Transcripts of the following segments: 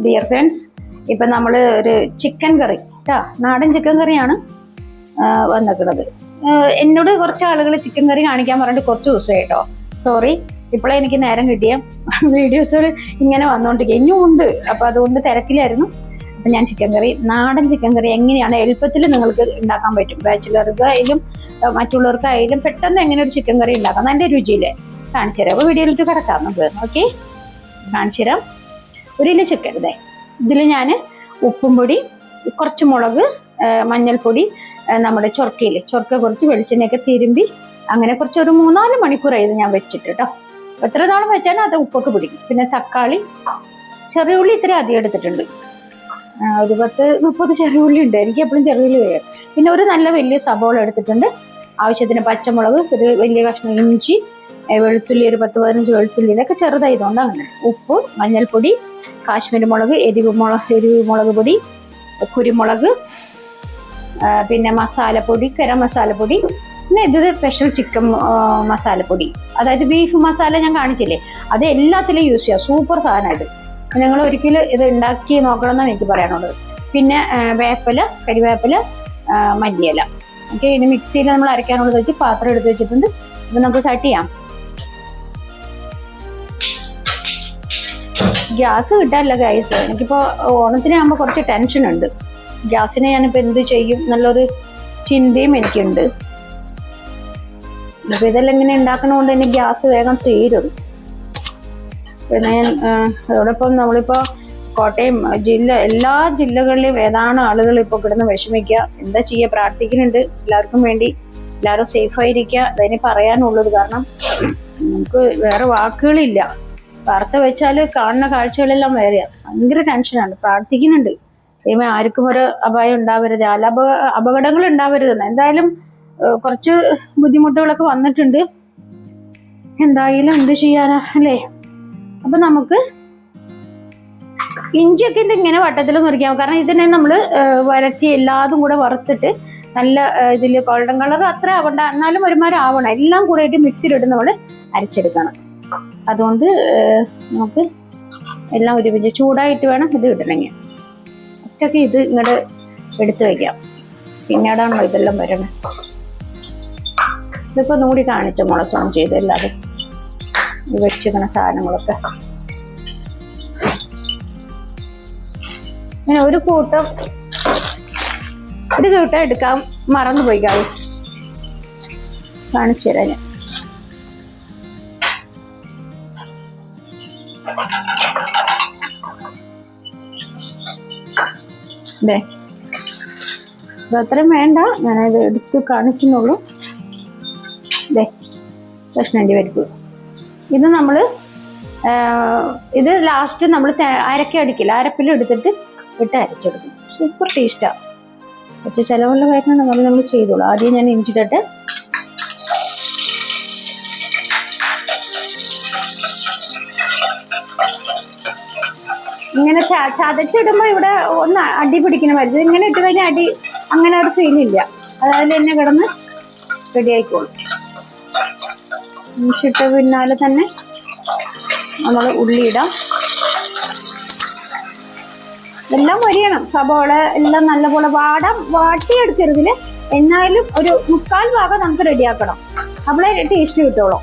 Dear friends, ഇപ്പം നമ്മൾ ഒരു ചിക്കൻ കറി നാടൻ ചിക്കൻ കറിയാണ് വന്നിട്ടുള്ളത്. എന്നോട് കുറച്ച് ആളുകൾ ചിക്കൻ കറി കാണിക്കാൻ പറഞ്ഞിട്ട് കുറച്ച് ദിവസമായി കേട്ടോ. സോറി, ഇപ്പോഴേ എനിക്ക് നേരം കിട്ടിയ വീഡിയോസുകൾ ഇങ്ങനെ വന്നുകൊണ്ടിരിക്കുക ഇനിയും ഉണ്ട്. അപ്പം അതുകൊണ്ട് തിരക്കിലായിരുന്നു. അപ്പം ഞാൻ നാടൻ ചിക്കൻ കറി എങ്ങനെയാണ് എളുപ്പത്തിൽ നിങ്ങൾക്ക് ഉണ്ടാക്കാൻ പറ്റും, ബാച്ചിലർക്കായാലും മറ്റുള്ളവർക്കായാലും പെട്ടെന്ന് എങ്ങനെ ഒരു ചിക്കൻ കറി ഉണ്ടാക്കാം നല്ല രുചിയിൽ കാണിച്ചു തരാം. അപ്പോൾ വീഡിയോയിലേക്ക് കിടക്കാം നമുക്ക്. ഓക്കെ, കാണിച്ചു തരാം. 1 കിലോ ചിക്കൻ ഇതിൽ ഞാൻ ഉപ്പും പൊടി, കുറച്ച് മുളക്, മഞ്ഞൾപ്പൊടി, നമ്മുടെ ചൊർക്ക കുറച്ച് വെളിച്ചെണ്ണയൊക്കെ തിരുമ്പി അങ്ങനെ കുറച്ച് ഒരു 3-4 മണിക്കൂറായി ഇത് ഞാൻ വെച്ചിട്ട് കേട്ടോ. എത്ര നാളും വെച്ചാലും അത് ഉപ്പൊക്കെ പിടിക്കും. പിന്നെ തക്കാളി, ചെറിയ ഉള്ളി ഇത്ര അധികം എടുത്തിട്ടുണ്ട്. ഒരു 10-30 ചെറിയ ഉള്ളി ഉണ്ട്. എനിക്ക് എപ്പോഴും ചെറിയ ഉള്ളി വേണം. പിന്നെ ഒരു നല്ല വലിയ സബോള എടുത്തിട്ടുണ്ട്. ആവശ്യത്തിന് പച്ചമുളക്, ഒരു വലിയ കഷ്ണം ഇഞ്ചി, വെളുത്തുള്ളി ഒരു 10-15 വെളുത്തുള്ളി, ഇതൊക്കെ ചെറുതായതുകൊണ്ട് അങ്ങനെ. ഉപ്പ്, മഞ്ഞൾപ്പൊടി, കാശ്മീരി മുളക്, എരിവ് മുളക് പൊടി, കുരുമുളക്, പിന്നെ മസാലപ്പൊടി, ഗരം മസാലപ്പൊടി, പിന്നെ ഇത് സ്പെഷ്യൽ ചിക്കൻ മസാലപ്പൊടി, അതായത് ബീഫ് മസാല ഞാൻ കാണിച്ചില്ലേ, അത് എല്ലാത്തിലും യൂസ് ചെയ്യാം. സൂപ്പർ സാധനമായിട്ട്. നിങ്ങൾ ഒരിക്കലും ഇത് ഉണ്ടാക്കി നോക്കണം എന്നാണ് എനിക്ക് പറയാനുള്ളത്. പിന്നെ വേപ്പില, കരിവേപ്പില, മല്ലിയില. ഓക്കെ, ഇനി മിക്സിയിൽ നമ്മൾ അരയ്ക്കാനുള്ളത് വെച്ച് പാത്രം എടുത്ത് വെച്ചിട്ടുണ്ട്. ഇത് നമുക്ക് സെറ്റ് ചെയ്യാം. ഗ്യാസ് കിട്ടാനില്ല ഗൈസ്. എനിക്കിപ്പോൾ ഓണത്തിനാകുമ്പോൾ കുറച്ച് ടെൻഷൻ ഉണ്ട്. ഗ്യാസിനെ ഞാനിപ്പോൾ എന്ത് ചെയ്യും നല്ലൊരു ചിന്തയും എനിക്കുണ്ട്. അപ്പോൾ ഇതെല്ലാം ഇങ്ങനെ ഉണ്ടാക്കണോണ്ട് എനിക്ക് ഗ്യാസ് വേഗം തീരും. പിന്നെ അതോടൊപ്പം നമ്മളിപ്പോൾ കോട്ടയം എല്ലാ ജില്ലകളിലും ഏതാണ് ആളുകൾ ഇപ്പോൾ കിടന്ന് വിഷമിക്കുക. എന്താ ചെയ്യുക, പ്രാർത്ഥിക്കുന്നുണ്ട് എല്ലാവർക്കും വേണ്ടി. എല്ലാവരും സേഫായിരിക്കുക, അതിന് പറയാനുള്ളത്. കാരണം നമുക്ക് വേറെ വാക്കുകളില്ല. വാർത്ത വെച്ചാൽ കാണുന്ന കാഴ്ചകളെല്ലാം വേറെയാണ്. ഭയങ്കര ടെൻഷനാണ്. പ്രാർത്ഥിക്കുന്നുണ്ട് ദൈവമേ ആർക്കും ഒരു അപായം ഉണ്ടാവരുത്, അപകടങ്ങൾ ഉണ്ടാവരുതെന്ന്. എന്തായാലും കുറച്ച് ബുദ്ധിമുട്ടുകളൊക്കെ വന്നിട്ടുണ്ട്. എന്തായാലും എന്ത് ചെയ്യാനാ അല്ലേ. അപ്പൊ നമുക്ക് ഇഞ്ചിയൊക്കെ ഇതിങ്ങനെ വട്ടത്തിൽ മുറിക്കാം. കാരണം ഇതിനെ നമ്മൾ വരട്ടി എല്ലാതും കൂടെ വറുത്തിട്ട് നല്ല ഇതിൽ ഗോൾഡൻ കളർ അത്ര ആവണ്ട, എന്നാലും ഒരുമാതിരി ആവണം. എല്ലാം കൂടെ ആയിട്ട് മിക്സിയിലിട്ട് നമ്മൾ അരച്ചെടുക്കണം. അതുകൊണ്ട് നമുക്ക് എല്ലാം ഒരുമിച്ച് ചൂടായിട്ട് വേണം ഇത് ഇടണമെങ്കിൽ. ഫസ്റ്റൊക്കെ ഇത് ഇങ്ങോട്ട് എടുത്തു വയ്ക്കാം. പിന്നീടാണല്ലോ ഇതെല്ലാം വരണം. ഇതിപ്പോൾ ഒന്നുകൂടി കാണിച്ച മുളസോൺ ചെയ്ത് എല്ലാതും വെച്ചിരിക്കുന്ന സാധനങ്ങളൊക്കെ ഇങ്ങനെ ഒരു കൂട്ടം എടുക്കാൻ മറന്നുപോയി ഗൈസ്. കാണിച്ചു തരാം ഞാൻ. അത്രയും വേണ്ട, ഞാനത് എടുത്ത് കാണിക്കുന്നുള്ളൂ. കഷ്ണണ്ടി പരിപ്പ് ഇത് നമ്മൾ ഇത് ലാസ്റ്റ് നമ്മൾ അരക്കടിക്കില്ല, അരപ്പിലെടുത്തിട്ട് ഇട്ട് അരച്ചെടുക്കും. സൂപ്പർ ടേസ്റ്റാണ്. കുറച്ച് ചിലവുള്ള കാര്യമാണ്, നമ്മൾ ചെയ്തോളൂ. ആദ്യം ഞാൻ ഇഞ്ചിട്ടിട്ട് ഇങ്ങനെ ചതച്ചിടുമ്പോൾ ഇവിടെ ഒന്ന് അടി പിടിക്കുന്ന മരുന്ന്. ഇങ്ങനെ ഇട്ട് കഴിഞ്ഞാൽ അടി അങ്ങനെ ഒരു ഫീലില്ല. അതായത് തന്നെ കിടന്ന് റെഡി ആയിക്കോളും. ഇഞ്ചിട്ട പിന്നാലെ തന്നെ നമ്മൾ ഉള്ളി ഇടാം. എല്ലാം വരിയണം. സബോള എല്ലാം നല്ലപോലെ വാട്ടിയെടുക്കരുതില്. എന്നാലും ഒരു 3/4 ഭാഗം നമുക്ക് റെഡിയാക്കണം. നമ്മളെ ടേസ്റ്റ് കിട്ടുള്ളൂ.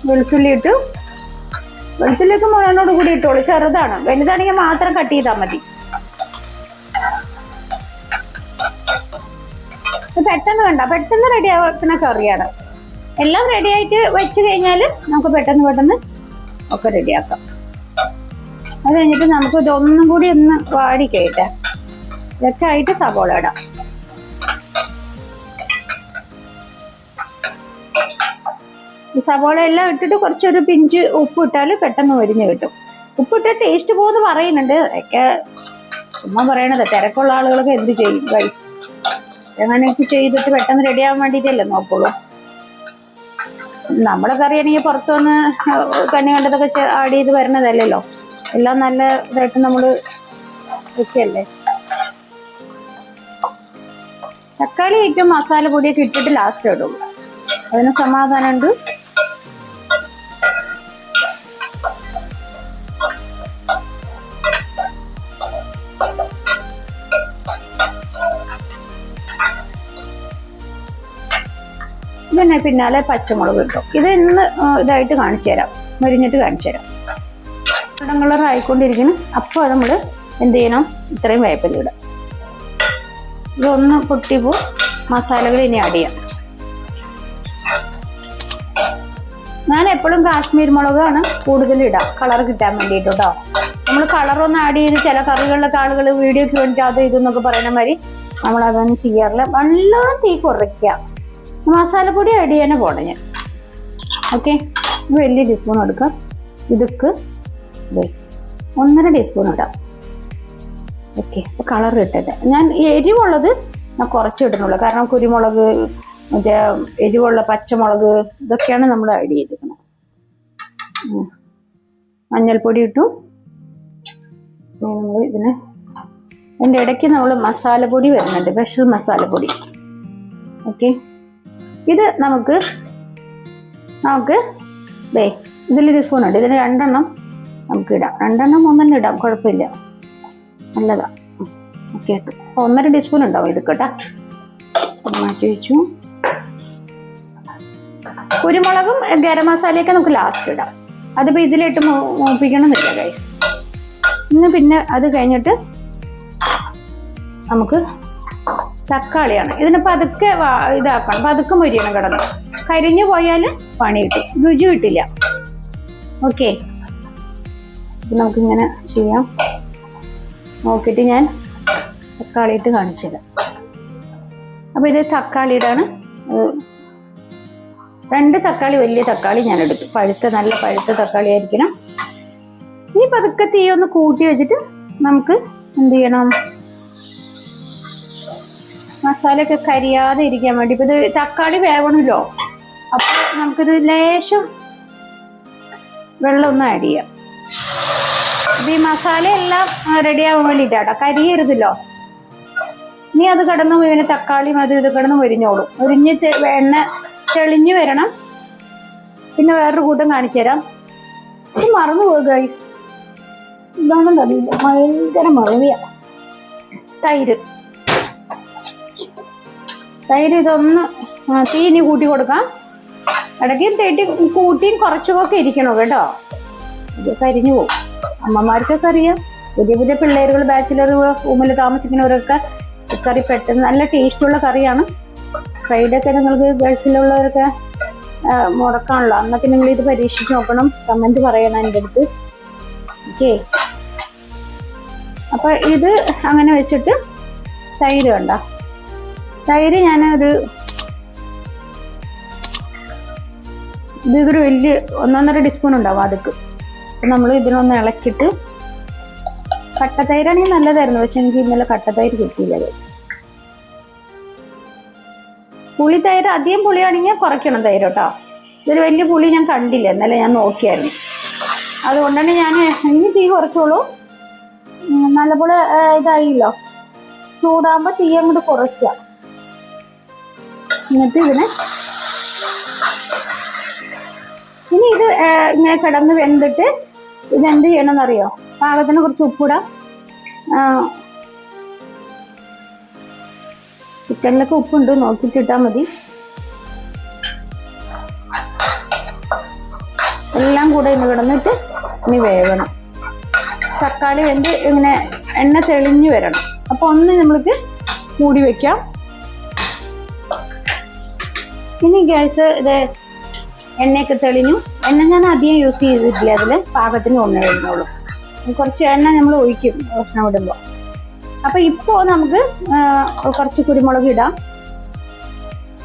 വെളുത്തുള്ളി ഇട്ടു. വെളുത്തുള്ളിയൊക്കെ മുളനോട് കൂടി ഇട്ടോളൂ. ചെറുതാണ്, വലുതാണെങ്കിൽ മാത്രം കട്ട് ചെയ്താൽ മതി. പെട്ടെന്ന് റെഡി ആക്കുന്ന കറിയാണ്. എല്ലാം റെഡി ആയിട്ട് വെച്ച് കഴിഞ്ഞാൽ നമുക്ക് പെട്ടെന്ന് ഒക്കെ റെഡിയാക്കാം. അത് കഴിഞ്ഞിട്ട് നമുക്ക് ഇതൊന്നും കൂടി ഒന്ന് വാടിക്കട്ടെ. ഇതൊക്കെ ആയിട്ട് സബോള ഇടാം. സബോള എല്ലാം ഇട്ടിട്ട് കുറച്ചൊരു പിഞ്ച് ഉപ്പ് ഇട്ടാൽ പെട്ടെന്ന് വരിഞ്ഞ് കിട്ടും. ഉപ്പിട്ട് ടേസ്റ്റ് പോകുമെന്ന് പറയുന്നുണ്ട്. ഒക്കെ ചുമ്മാ പറയണത്. തിരക്കുള്ള ആളുകളൊക്കെ എന്ത് ചെയ്യും കഴിച്ച് അങ്ങനെയൊക്കെ ചെയ്തിട്ട് പെട്ടെന്ന് റെഡിയാവാൻ വേണ്ടിയിട്ടല്ലേ നോക്കുള്ളൂ. നമ്മുടെ കറിയാണെങ്കിൽ പുറത്തുനിന്ന് കണ്ണി കണ്ടതൊക്കെ ആഡ് ചെയ്ത് വരണതല്ലല്ലോ. എല്ലാം നല്ല ഇതായിട്ട് നമ്മൾ വെക്കല്ലേ. തക്കാളി ഏറ്റവും മസാല പൊടിയൊക്കെ ഇട്ടിട്ട് ലാസ്റ്റ് ഇടുള്ളൂ. അതിന് സമാധാനമുണ്ട്. പിന്നെ പിന്നാലെ പച്ചമുളക് ഇട്ടു. ഇത് ഇന്ന് ഇതായിട്ട് കാണിച്ചു തരാം, മൊരിഞ്ഞിട്ട് കാണിച്ചു തരാം. ഗോൾഡൻ കളർ ആയിക്കൊണ്ടിരിക്കണം. അപ്പോൾ നമ്മൾ എന്ത് ചെയ്യണം, ഇത്രയും വേപ്പില ഇടാം. ഇതൊന്ന് പൊട്ടിപ്പോ മസാലകൾ ഇനി ആഡ് ചെയ്യാം. ഞാൻ എപ്പോഴും കാശ്മീർ മുളകാണ് കൂടുതൽ ഇടാം, കളർ കിട്ടാൻ വേണ്ടിയിട്ട് കേട്ടോ. നമ്മൾ കളറൊന്നും ആഡ് ചെയ്ത് ചില കറികളിലൊക്കെ ആളുകൾ വീഡിയോക്ക് വേണ്ടി അത് ഇതെന്നൊക്കെ പറയുന്ന മാതിരി നമ്മളതൊന്നും ചെയ്യാറില്ല. നല്ലോണം തീ കുറയ്ക്കുക. മസാലപ്പൊടി ആഡ് ചെയ്യാനേ പോകണം ഞാൻ. ഓക്കെ, വലിയ ടീസ്പൂൺ എടുക്കാം. ഇതൊക്കെ 1.5 ടീസ്പൂൺ ഇടാം. ഓക്കെ, അപ്പോൾ കളർ കിട്ടട്ടെ. ഞാൻ എരിവുള്ളത് ഞാൻ കുറച്ച് ഇടുന്നുള്ളൂ, കാരണം കുരുമുളക്, മറ്റേ എരിവുള്ള പച്ചമുളക് ഇതൊക്കെയാണ് നമ്മൾ ആഡ് ചെയ്തിരിക്കുന്നത്. മഞ്ഞൾപ്പൊടി ഇട്ടു. നമ്മൾ ഇതിന് അതിൻ്റെ ഇടയ്ക്ക് നമ്മൾ മസാലപ്പൊടി വരുന്നുണ്ട്, സ്പെഷ്യൽ മസാലപ്പൊടി. ഓക്കെ, ഇത് നമുക്ക് ഇതിൽ ഒരു സ്പൂൺ ഉണ്ട്. ഇതിന് 2 എണ്ണം നമുക്ക് ഇടാം. 2 എണ്ണം 1 എണ്ണം ഇടാം, കുഴപ്പമില്ല, നല്ലതാ. ഓക്കെ, 1.5 ടീസ്പൂൺ ഉണ്ടാവും ഇത് കേട്ടോ. മാറ്റി വെച്ചു. കുരുമുളകും ഗരം മസാലയൊക്കെ നമുക്ക് ലാസ്റ്റ് ഇടാം. അതിപ്പോൾ ഇതിലിട്ട് മൂപ്പിക്കണമെന്നില്ല ഗൈസ്. ഇന്ന് പിന്നെ അത് കഴിഞ്ഞിട്ട് നമുക്ക് തക്കാളിയാണ്. ഇതിന് പതുക്കെ ഇതാക്കണം, പതുക്കെ മൊരിയണം കിടന്ന്. കരിഞ്ഞു പോയാൽ പണി കിട്ടും, രുചി കിട്ടില്ല. ഓക്കെ, നമുക്കിങ്ങനെ ചെയ്യാം. നോക്കിയിട്ട് ഞാൻ തക്കാളി ഇട്ട് കാണിച്ചില്ല. അപ്പോൾ ഇത് തക്കാളിയുടെയാണ്. 2 തക്കാളി, വലിയ തക്കാളി ഞാൻ എടുത്തു. നല്ല പഴുത്ത തക്കാളി ആയിരിക്കണം. ഈ പതുക്കെ തീ ഒന്ന് കൂട്ടി വെച്ചിട്ട് നമുക്ക് എന്ത് ചെയ്യണം, മസാലയൊക്കെ കരിയാതെ ഇരിക്കാൻ വേണ്ടി. ഇപ്പം ഇത് തക്കാളി വേവണമല്ലോ, അപ്പോൾ നമുക്കിത് ലേശം വെള്ളം ഒന്ന് ആഡ് ചെയ്യാം. ഇത് ഈ മസാല എല്ലാം റെഡി ആവാൻ വേണ്ടിയിട്ടാട്ടോ, കരിയരുതല്ലോ. ഇനി അത് കിടന്ന് ഇങ്ങനെ തക്കാളിയും അത് ഇത് കിടന്ന് മൊരിഞ്ഞോളും. മൊരിഞ്ഞ് എണ്ണ തെളിഞ്ഞു വരണം. പിന്നെ വേറൊരു കൂട്ടം കാണിച്ചു തരാം. ഇത് മറന്നു പോകുക ഗൈസ്, ഇതാണെന്ന് അറിയില്ല, ഭയങ്കര മറവിയ. തൈര് ഇതൊന്ന് തീനി കൂട്ടി കൊടുക്കാം. ഇടയ്ക്ക് കൂട്ടിയും കുറച്ചൊക്കെ ഇരിക്കണം കേട്ടോ, ഇത് കരിഞ്ഞു പോകും. അമ്മമാർക്കൊക്കെ അറിയാം, പുതിയ പിള്ളേരുകൾ, ബാച്ചിലർ റൂമിൽ താമസിക്കുന്നവരൊക്കെ കറി പെട്ടെന്ന് നല്ല ടേസ്റ്റുള്ള കറിയാണ്. ഫ്രൈഡൊക്കെ നിങ്ങൾക്ക് ഗൾഫിലുള്ളവരൊക്കെ മുടക്കാണല്ലോ, അന്നൊക്കെ നിങ്ങൾ ഇത് പരീക്ഷിച്ച് നോക്കണം, കമൻറ്റ് പറയണം എൻ്റെ അടുത്ത്. ഓക്കെ, അപ്പോൾ ഇത് അങ്ങനെ വെച്ചിട്ട് തൈര് കണ്ട, തൈര് ഞാനൊരു ഇതൊരു വലിയ 1.5 ടീസ്പൂൺ ഉണ്ടാവും. അതൊക്കെ നമ്മൾ ഇതിനൊന്ന് ഇളക്കിയിട്ട്, കട്ടത്തൈരാണെങ്കിൽ നല്ലതായിരുന്നു, പക്ഷെ എനിക്ക് ഇന്നലെ കട്ടത്തൈര് കിട്ടിയില്ല. പുളി തൈര് അധികം പുളിയാണെങ്കിൽ കുറയ്ക്കണം തൈര് കേട്ടോ. ഇതൊരു വലിയ പുളി ഞാൻ കണ്ടില്ല, ഇന്നലെ ഞാൻ നോക്കിയായിരുന്നു. അതുകൊണ്ടാണ് ഞാൻ ഇനി തീ കുറച്ചോളൂ. നല്ലപോലെ ഇതായില്ലോ, ചൂടാകുമ്പോൾ തീ അങ്ങോട്ട് കുറയ്ക്കുക. എന്നിട്ട് ഇനി ഇത് ഇങ്ങനെ കിടന്ന് വെന്തിട്ട് ഇതെന്ത് ചെയ്യണമെന്നറിയോ, പാകത്തിന് കുറച്ച് ഉപ്പിടാം. ചിക്കനിലൊക്കെ ഉപ്പുണ്ട്, നോക്കിയിട്ടിട്ടാൽ മതി. എല്ലാം കൂടെ ഇന്ന് കിടന്നിട്ട് ഇനി വേവണം. തക്കാളി വെന്ത് ഇങ്ങനെ എണ്ണ തെളിഞ്ഞു വരണം. അപ്പോൾ ഒന്ന് നമ്മൾക്ക് മൂടി വയ്ക്കാം. ഇനി ഗ്യാസ് ഇത് എണ്ണയൊക്കെ തെളിഞ്ഞു. എണ്ണ ഞാൻ അധികം യൂസ് ചെയ്തിട്ടില്ല, അതിൽ പാകത്തിന് ഒന്ന് വരുന്നുള്ളൂ. കുറച്ച് എണ്ണ നമ്മൾ ഒഴിക്കും ഭക്ഷണം ഇടുമ്പോൾ. അപ്പോൾ ഇപ്പോൾ നമുക്ക് കുറച്ച് കുരുമുളക് ഇടാം.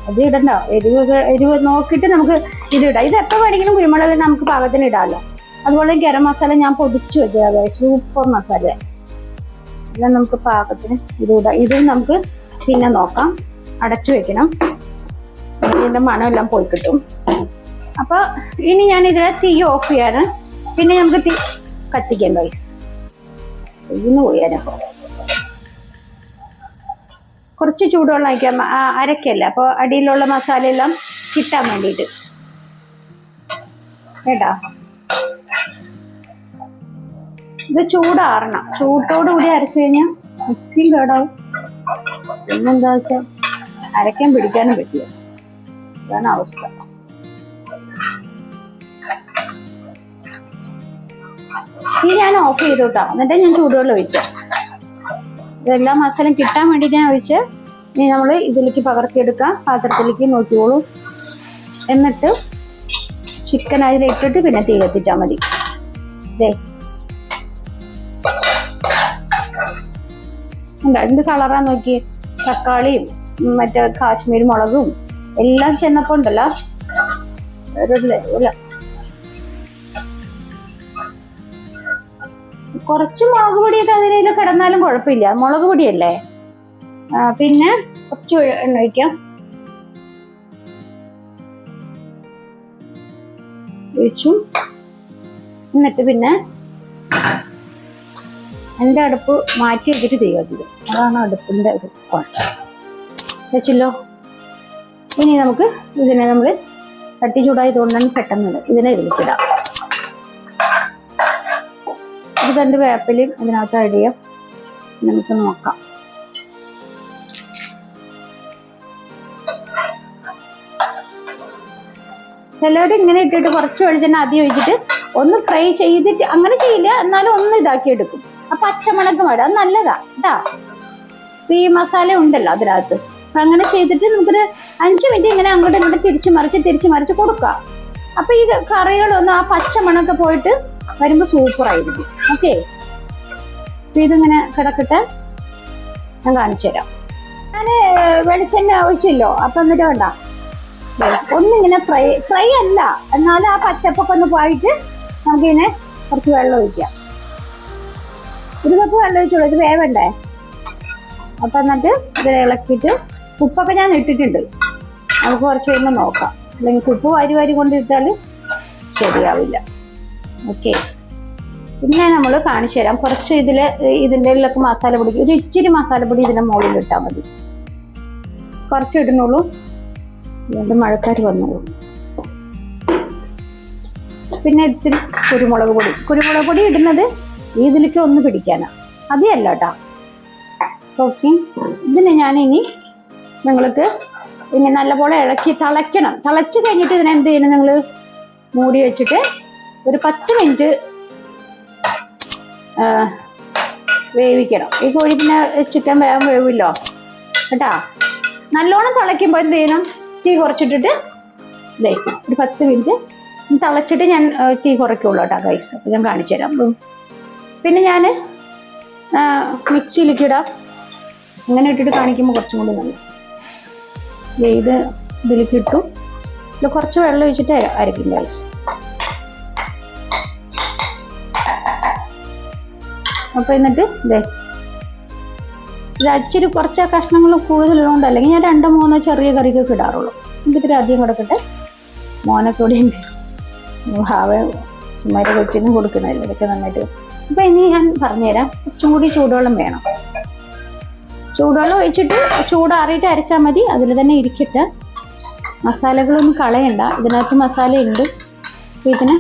അത് ഇടണ്ട, എരിവ് നോക്കിയിട്ട് നമുക്ക് ഇതിടാം. ഇത് എപ്പോൾ വേണമെങ്കിലും കുരുമുളക് നമുക്ക് പാകത്തിന് ഇടാമല്ലോ. അതുപോലെ ഗരം മസാല ഞാൻ പൊടിച്ചു വെക്കുക, സൂപ്പർ മസാല. എല്ലാം നമുക്ക് പാകത്തിന് ഇതിടാം. ഇതും നമുക്ക് പിന്നെ നോക്കാം, അടച്ചു വെക്കണം, ഇതിൻ്റെ മണമെല്ലാം പോയി കിട്ടും. അപ്പോൾ ഇനി ഞാൻ ഇതിലെ തീ ഓഫ് ചെയ്യാണ്. പിന്നെ നമുക്ക് തീ കത്തിക്കാം ഗൈസ്. ഇതിന് പോയാലപ്പോൾ കുറച്ച് ചൂടുവെള്ളം ഒഴിക്കാം, അരക്കല്ല, അപ്പോൾ അടിയിലുള്ള മസാല എല്ലാം കിട്ടാൻ വേണ്ടിയിട്ട് കേട്ടോ. ഇത് ചൂടാറണം. ചൂട്ടോടുകൂടി അരച്ചു കഴിഞ്ഞാൽ മിക്സിയും കേടാവും. പിന്നെന്താ വെച്ചാൽ അരയ്ക്കാൻ പിടിക്കാനും പറ്റില്ല. അതാണ് അവസ്ഥ. ഈ ഞാൻ ഓഫ് ചെയ്തു കേട്ടോ. എന്നിട്ട് ഞാൻ ചൂടുവെള്ളം ഒഴിച്ചു. ഇതെല്ലാം മസാലയും കിട്ടാൻ വേണ്ടി ഞാൻ ഒഴിച്ച് ഇനി നമ്മൾ ഇതിലേക്ക് പകർത്തിയെടുക്കാം. പാത്രത്തിലേക്ക് നോക്കിയോളൂ. എന്നിട്ട് ചിക്കൻ അതിലിട്ടിട്ട് പിന്നെ തീ കത്തിച്ചാൽ മതി. എന്ത് കളറാ നോക്കി. തക്കാളിയും മറ്റേ കാശ്മീർ മുളകും എല്ലാം ചെന്നപ്പോ ഉണ്ടല്ലോ കുറച്ച് മുളക് പൊടിയൊക്കെ അതിൽ കിടന്നാലും കുഴപ്പമില്ല, മുളക് പൊടിയല്ലേ. പിന്നെ കുറച്ച് എണ്ണ ഒഴിക്കാം. ഒഴിച്ചു. എന്നിട്ട് പിന്നെ എൻ്റെ അടുപ്പ് മാറ്റി വെച്ചിട്ട് തീ കത്തിക്കും. അതാണ് അടുപ്പിൻ്റെ ഒരു കുഴപ്പം. വെച്ചല്ലോ. ഇനി നമുക്ക് ഇതിനെ നമ്മൾ തട്ടി ചൂടായി തോന്നാൻ പെട്ടെന്നുണ്ട്. ഇതിനെ ഇതിലേക്കിടാം. ഇത് 2 വേപ്പിലയും ഇതിനകത്ത് ആഡ് ചെയ്യാം. നമുക്ക് നോക്കാം. ചിലവർ ഇങ്ങനെ ഇട്ടിട്ട് കുറച്ച് വെളിച്ചെണ്ണ ആദ്യം ഒഴിച്ചിട്ട് ഒന്ന് ഫ്രൈ ചെയ്തിട്ട്, അങ്ങനെ ചെയ്യില്ല, എന്നാലും ഒന്ന് ഇതാക്കി എടുക്കും. ആ പച്ചമുളക് വേണം, അത് നല്ലതാ കേട്ടാ. ഈ മസാല ഉണ്ടല്ലോ അതിനകത്ത്. അങ്ങനെ ചെയ്തിട്ട് നമുക്കൊരു 5 മിനിറ്റ് ഇങ്ങനെ അങ്ങോട്ടും ഇങ്ങോട്ട് തിരിച്ച് മറിച്ച് കൊടുക്കാം. അപ്പൊ ഈ കറികളൊന്ന് ആ പച്ചമണൊക്കെ പോയിട്ട് വരുമ്പോ സൂപ്പറായിരിക്കും. ഓക്കെ, ഇതിങ്ങനെ കിടക്കട്ടെ, ഞാൻ കാണിച്ചു തരാം. ഞാൻ വെളിച്ചെണ്ണ ഒഴിച്ചല്ലോ. അപ്പൊ എന്നിട്ട് വേണ്ട ഒന്നിങ്ങനെ ഫ്രൈ അല്ല, എന്നാലും ആ പച്ചപ്പൊക്കെ ഒന്ന് പോയിട്ട് നമുക്കിങ്ങനെ കുറച്ച് വെള്ളം ഒഴിക്കാം. 1 കപ്പ് വെള്ളം ഒഴിച്ചോളൂ, ഇത് വേവണ്ടേ. അപ്പൊ എന്നിട്ട് ഇത് ഇളക്കിയിട്ട് ഉപ്പൊക്കെ ഞാൻ ഇട്ടിട്ടുണ്ട്. നമുക്ക് കുറച്ച് കഴിയുമ്പോൾ നോക്കാം. അല്ലെങ്കിൽ ഉപ്പ് വാരി കൊണ്ടിട്ടാൽ ശരിയാവില്ല. ഓക്കെ, പിന്നെ നമ്മൾ കാണിച്ചു തരാം. കുറച്ച് ഇതിൻ്റെ ഉള്ളിലൊക്കെ മസാലപ്പൊടി, ഒരു ഇച്ചിരി മസാലപ്പൊടി ഇതിൻ്റെ മുകളിൽ ഇട്ടാൽ മതി. കുറച്ച് ഇടുന്നുള്ളൂ, അതുകൊണ്ട് മഴക്കാർ വന്നോളൂ. പിന്നെ ഇത്തിരി കുരുമുളക് പൊടി ഇടുന്നത് ഇതിലേക്ക് ഒന്ന് പിടിക്കാനാണ്, അതല്ല കേട്ടോ. ഓക്കെ, ഇതിനെ ഞാനിനി നിങ്ങൾക്ക് ഇങ്ങനെ നല്ലപോലെ ഇളക്കി തിളയ്ക്കണം. തിളച്ച് കഴിഞ്ഞിട്ട് ഇതിനെന്ത് ചെയ്യണം, നിങ്ങൾ മൂടി വെച്ചിട്ട് ഒരു 10 മിനിറ്റ് വേവിക്കണം. ഈ കോഴി പിന്നെ ചിക്കൻ വേവില്ലോ കേട്ടാ. നല്ലോണം തിളയ്ക്കുമ്പോൾ എന്ത് ചെയ്യണം, തീ കുറച്ചിട്ടിട്ട് ഒരു 10 മിനിറ്റ് തിളച്ചിട്ട് ഞാൻ തീ കുറയ്ക്കുള്ളൂ കേട്ടോ ഗൈസ്. അപ്പം ഞാൻ കാണിച്ചു തരാം. പിന്നെ ഞാൻ മിക്സിയിലേക്ക് ഇടാം. അങ്ങനെ ഇട്ടിട്ട് കാണിക്കുമ്പോൾ കുറച്ചും കൂടി നല്ല. ഇതിലേക്ക് ഇട്ടു. ഇത് കുറച്ച് വെള്ളം ഒഴിച്ചിട്ട് അരയ്ക്കും ഗൈസ്. അപ്പോൾ എന്നിട്ട് ഇത് ഇച്ചിരി കുറച്ച് കഷ്ണങ്ങൾ കൂടുതലുള്ളതുകൊണ്ട്, അല്ലെങ്കിൽ ഞാൻ 2-3 ചെറിയ കറിക്കൊക്കെ ഇടാറുള്ളൂ. എനിക്കിത്തിരി അധികം കൊടുക്കട്ടെ. മോനൊക്കെ ഇവിടെ ഉണ്ട്, ഭാവ സുമാരെ കൊച്ചിനും കൊടുക്കണമല്ലോ, ഇതൊക്കെ നന്നായിട്ട്. അപ്പം ഇനി ഞാൻ പറഞ്ഞുതരാം. കുറച്ചും കൂടി ചൂടുവെള്ളം വേണം. ചൂടുവെള്ളം ഒഴിച്ചിട്ട് ചൂടാറിയിട്ട് അരച്ചാൽ മതി. അതിൽ തന്നെ ഇരിക്കട്ടെ. മസാലകളൊന്നും കളയണ്ട, ഇതിനകത്ത് മസാല ഉണ്ട്. ഇതിനെ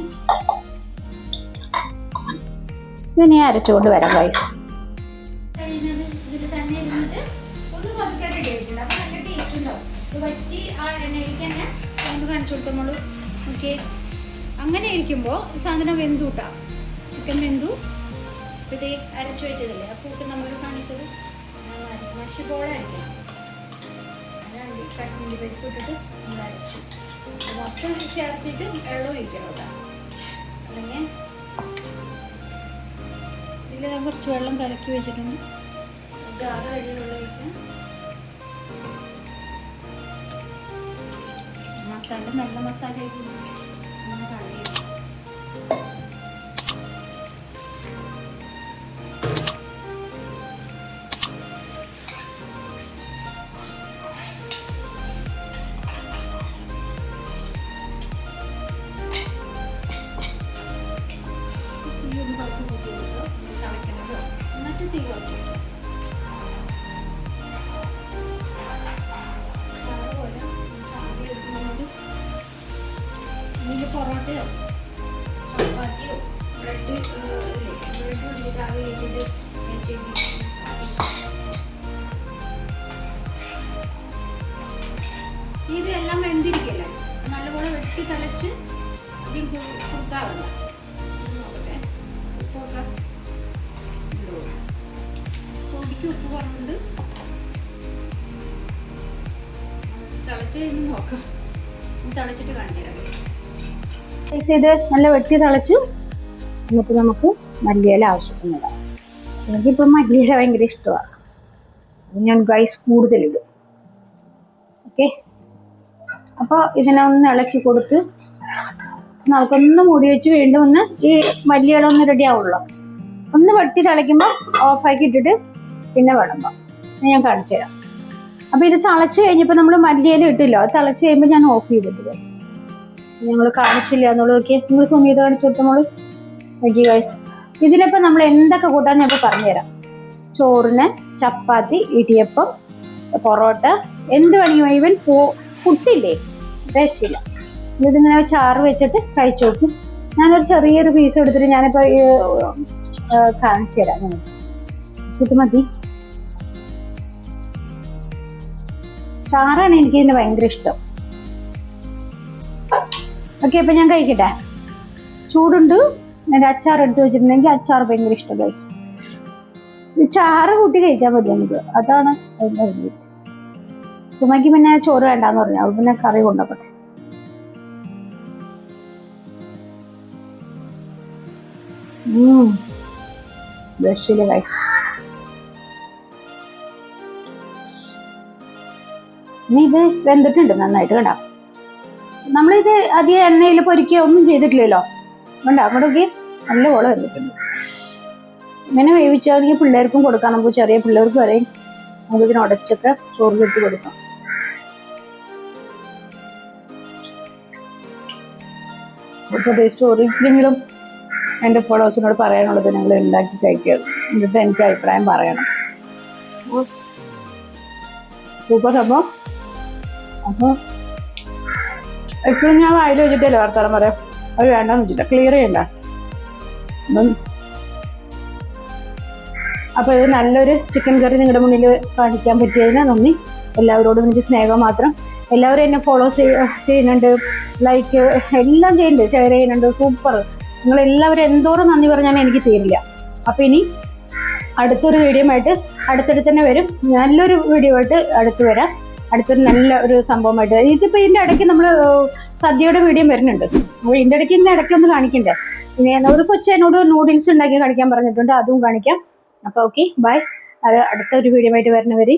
ഞാൻ അരച്ചുകൊണ്ട് വരാം ഗൈസ്. ഓക്കെ, അങ്ങനെ ഇരിക്കുമ്പോൾ സാധനം വെന്തു കൂട്ടാം. ചിക്കൻ വെന്തു. ഇത് അരച്ചു വെച്ചതല്ലേ, ആ കൂട്ട് നമ്മൾ കാണിച്ചത് മഷി പോലെ അരയ്ക്കണം. അതാണ് കഷ്മീരി വെച്ച് ഇട്ടിട്ട് നമ്മൾ അരച്ചു മൊത്തം ചേർത്തിട്ട് വെള്ളം ഒഴിക്കണം കേട്ടോ. അല്ലെങ്കിൽ ഇതിൽ ഞാൻ കുറച്ച് വെള്ളം കലക്കി വെച്ചിട്ടുണ്ട്. ഇത് 6 അരി വെള്ളം ഒഴിക്കാം. മസാല നല്ല മസാല അങ്ങനെ കളയും. എന്നിട്ട് തീ കുറച്ച് പൊറോട്ടയോ ചപ്പാത്തിയോ ബ്രെഡ് പിടിച്ചിട്ട് ആവി വെച്ചിട്ട് ഇതെല്ലാം വെന്തിരിക്കല്ലേ, നല്ലപോലെ വെട്ടി തിളച്ച് അധികം കുറുക്കാവല്ല. നോക്കട്ടെ, ഉപ്പൊക്കെ പൊടിക്ക് ഉപ്പ് കുറവുണ്ട്. തിളച്ച് കഴിഞ്ഞ് നോക്കാം, തിളച്ചിട്ട് കാണിക്കാം. ഇത് നല്ല വെട്ടി തിളച്ചു. എന്നിട്ട് നമുക്ക് മല്ലിയില ആവശ്യത്തിനിടാം. എനിക്കിപ്പം മല്ലിയില ഭയങ്കര ഇഷ്ടമാണ്, ഞാൻ ഗൈസ് കൂടുതലിടും. ഓക്കെ, അപ്പോൾ ഇതിനൊന്ന് ഇളക്കി കൊടുത്ത് നമുക്കൊന്ന് മൂടി വെച്ച് വീണ്ടും ഒന്ന് ഈ മല്ലിയില ഒന്ന് റെഡി ആവുള്ളൂ. ഒന്ന് വെട്ടി തിളയ്ക്കുമ്പോൾ ഓഫാക്കി ഇട്ടിട്ട് പിന്നെ വിളമ്പാം. ഞാൻ കാണിച്ചു തരാം. അപ്പോൾ ഇത് തിളച്ച് കഴിഞ്ഞപ്പോൾ നമ്മൾ മല്ലിയില ഇട്ടില്ലോ, അത് തിളച്ച് കഴിയുമ്പോൾ ഞാൻ ഓഫ് ചെയ്തിട്ട് ഞങ്ങൾ കാണിച്ചില്ല എന്നുള്ളത്. നോക്കി, നിങ്ങൾ സുമീത കാണിച്ചു കൊടുത്തോളൂ. നോക്കി ഗൈസ്, ഇതിലിപ്പോൾ നമ്മൾ എന്തൊക്കെ കൂട്ടാൻ ഞാൻ ഇപ്പോൾ പറഞ്ഞുതരാം. ചോറിന്, ചപ്പാത്തി, ഇടിയപ്പം, പൊറോട്ട, എന്ത് വേണമെങ്കിലും, ഈവൻ പുട്ടില്ലേ, രക്ഷയില്ല. ഇതിങ്ങനെ ചാറ് വെച്ചിട്ട് കഴിച്ചു നോക്കും. ഞാനൊരു ചെറിയൊരു പീസ് എടുത്തിട്ട് ഞാനിപ്പോൾ കാണിച്ചു തരാം. ഇത് മതി. ചാറാണ് എനിക്ക് ഇതിന് ഭയങ്കര ഇഷ്ടം. ഓക്കെ, അപ്പം ഞാൻ കഴിക്കട്ടെ. ചൂടുണ്ട്. എൻ്റെ അച്ചാർ എടുത്ത് വെച്ചിട്ടുണ്ടെങ്കിൽ അച്ചാർ ഭയങ്കര ഇഷ്ടം. കഴിച്ചു ചാറ് കൂട്ടി കഴിച്ചാൽ മതി നമുക്ക്, അതാണ് അതിൻ്റെ വേണ്ടിയിട്ട്. സുമയ്ക്ക് പിന്നെ ചോറ് വേണ്ടാന്ന് പറഞ്ഞു, അവൾ പിന്നെ കറി കൊണ്ടുപോകട്ടെ. ബ്രഷില് കഴിച്ചു. ഇനി ഇത് വെന്തിട്ടുണ്ട് നന്നായിട്ട്. കണ്ട, നമ്മളിത് അധികം എണ്ണയിൽ പൊരിക്കുക ഒന്നും ചെയ്തിട്ടില്ലല്ലോ. കണ്ട, അവിടെയൊക്കെ നല്ല പോലെ വെന്തിട്ടുണ്ട്. ഇങ്ങനെ വേവിച്ചാണെങ്കിൽ പിള്ളേർക്കും കൊടുക്കാം. നമുക്ക് ചെറിയ പിള്ളേർക്ക് വരെ നമുക്ക് ഇതിന് ഉടച്ചൊക്കെ ചോറ് കെട്ടി കൊടുക്കാം. ഇപ്പോൾ ടേസ്റ്റ് ഓറിയില്ലെങ്കിലും എൻ്റെ ഫോളോവേഴ്സിനോട് പറയാനുള്ളത് നിങ്ങൾ ഉണ്ടാക്കി കഴിക്കുക, എന്നിട്ട് എനിക്ക് അഭിപ്രായം പറയണം. സൂപ്പർ സംഭവം. അപ്പോൾ എപ്പോഴും ഞാൻ വായിൽ വെച്ചിട്ടല്ലേ വർത്താനം പറയാം, അത് വേണ്ടെന്ന് വെച്ചില്ല, ക്ലിയർ ചെയ്യണ്ട. അപ്പോൾ ഇത് നല്ലൊരു ചിക്കൻ കറി നിങ്ങളുടെ മുന്നിൽ കാണിക്കാൻ പറ്റിയതിന് നന്ദി. എല്ലാവരോടും എനിക്ക് സ്നേഹം മാത്രം. എല്ലാവരും എന്നെ ഫോളോ ചെയ്യുന്നുണ്ട്, ലൈക്ക് എല്ലാം ചെയ്യുന്നുണ്ട്, ഷെയർ ചെയ്യുന്നുണ്ട്. സൂപ്പർ. നിങ്ങളെല്ലാവരും എന്തോരം നന്ദി പറഞ്ഞാൽ എനിക്ക് തീരില്ല. അപ്പോൾ ഇനി അടുത്തൊരു വീഡിയോ ആയിട്ട് അടുത്തടുത്ത് തന്നെ വരും. നല്ലൊരു വീഡിയോ ആയിട്ട് അടുത്ത് വരാം. അടുത്തൊരു നല്ല ഒരു സംഭവമായിട്ട്. ഇതിപ്പോൾ ഇതിൻ്റെ ഇടയ്ക്ക് നമ്മൾ സദ്യയുടെ വീഡിയോ വരുന്നുണ്ട്. അപ്പോൾ ഇതിൻ്റെ ഇടയ്ക്ക് ഒന്ന് കാണിക്കണ്ടേ. ഇനി ഒരു കൊച്ചെന്നോട് നൂഡിൽസ് ഉണ്ടാക്കി കാണിക്കാൻ പറഞ്ഞിട്ടുണ്ട്, അതും കാണിക്കാം. അപ്പോൾ ഓക്കെ, ബൈ. അടുത്തൊരു വീഡിയോ ആയിട്ട് വരുന്നവരെ